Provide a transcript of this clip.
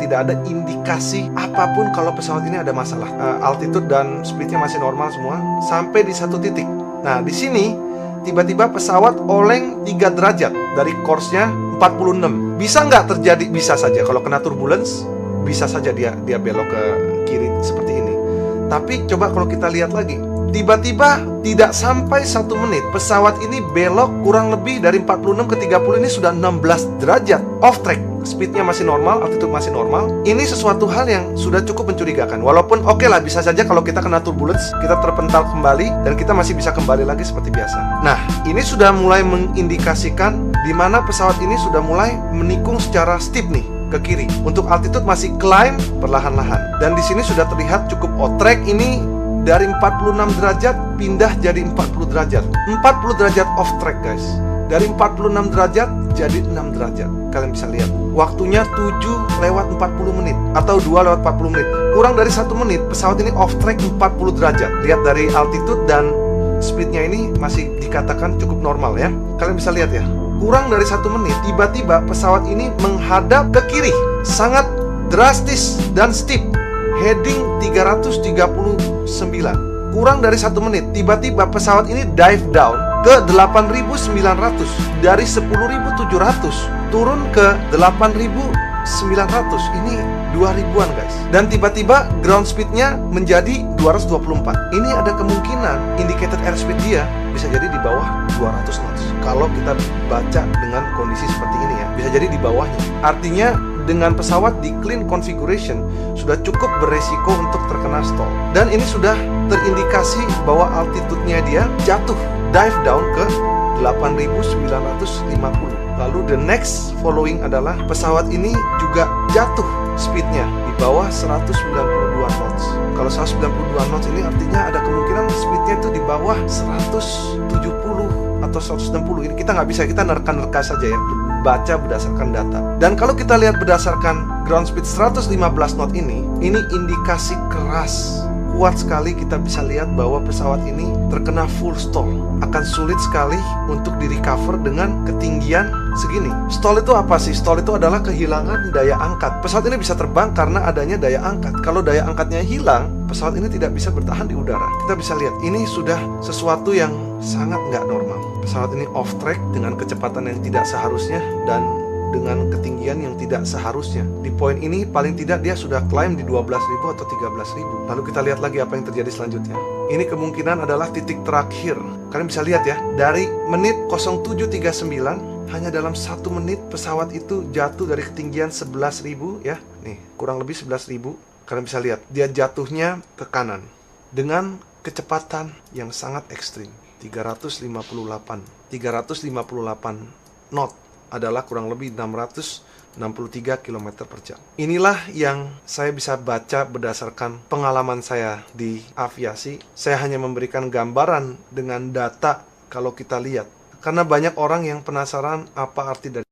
tidak ada indikasi apapun kalau pesawat ini ada masalah. Altitude dan speednya masih normal semua sampai di satu titik. Nah, di sini tiba-tiba pesawat oleng 3 derajat dari course-nya 46. Bisa nggak terjadi? Bisa saja. Kalau kena turbulence, bisa saja dia belok ke kiri seperti ini. Tapi coba kalau kita lihat lagi, tiba-tiba tidak sampai 1 menit pesawat ini belok kurang lebih dari 46 ke 30, ini sudah 16 derajat off track. Speednya masih normal, altitude masih normal. Ini sesuatu hal yang sudah cukup mencurigakan. Walaupun oke lah, bisa saja kalau kita kena turbulence, kita terpental kembali dan kita masih bisa kembali lagi seperti biasa. Nah, ini sudah mulai mengindikasikan di mana pesawat ini sudah mulai menikung secara steep nih ke kiri. Untuk altitude masih climb perlahan-lahan. Dan di sini sudah terlihat cukup off track. Ini dari 46 derajat pindah jadi 40 derajat. 40 derajat off track, guys. Dari 46 derajat jadi 6 derajat. Kalian bisa lihat. Waktunya 7:40 menit atau 2:40 menit. Kurang dari 1 menit pesawat ini off track 40 derajat. Lihat dari altitude dan speednya ini masih dikatakan cukup normal ya. Kalian bisa lihat ya. Kurang dari 1 menit tiba-tiba pesawat ini menghadap ke kiri. Sangat drastis dan steep. Heading 339. Kurang dari 1 menit tiba-tiba pesawat ini dive down ke 8.900. Dari 10.700 turun ke 8.900. Ini 2.000-an, guys. Dan tiba-tiba ground speednya menjadi 224. Ini ada kemungkinan indicated airspeed dia bisa jadi di bawah 200 knots. Kalau kita baca dengan kondisi seperti ini ya, bisa jadi di bawahnya. Artinya dengan pesawat di clean configuration sudah cukup beresiko untuk terkena stall. Dan ini sudah terindikasi bahwa altitude-nya dia jatuh, dive down ke 8.950. Lalu the next following adalah pesawat ini juga jatuh speednya di bawah 192 knots. Kalau 192 knots ini artinya ada kemungkinan speednya itu di bawah 170 atau 160. Ini kita nggak bisa, kita nerka-nerka saja ya, baca berdasarkan data. Dan kalau kita lihat berdasarkan ground speed 115 knot ini indikasi keras. Kuat sekali kita bisa lihat bahwa pesawat ini terkena full stall. Akan sulit sekali untuk di-recover dengan ketinggian segini. Stall itu apa sih? Stall itu adalah kehilangan daya angkat. Pesawat ini bisa terbang karena adanya daya angkat. Kalau daya angkatnya hilang, pesawat ini tidak bisa bertahan di udara. Kita bisa lihat, ini sudah sesuatu yang sangat nggak normal. Pesawat ini off track dengan kecepatan yang tidak seharusnya dan dengan ketinggian yang tidak seharusnya. Di poin ini paling tidak dia sudah climb di 12.000 atau 13.000. Lalu kita lihat lagi apa yang terjadi selanjutnya. Ini kemungkinan adalah titik terakhir. Kalian bisa lihat ya, dari menit 0739 hanya dalam 1 menit pesawat itu jatuh dari ketinggian 11.000 ya. Nih, kurang lebih 11.000. Kalian bisa lihat, dia jatuhnya ke kanan dengan kecepatan yang sangat ekstrim. 358 knot adalah kurang lebih 663 km per jam. Inilah yang saya bisa baca berdasarkan pengalaman saya di aviasi. Saya hanya memberikan gambaran dengan data kalau kita lihat. Karena banyak orang yang penasaran apa arti dari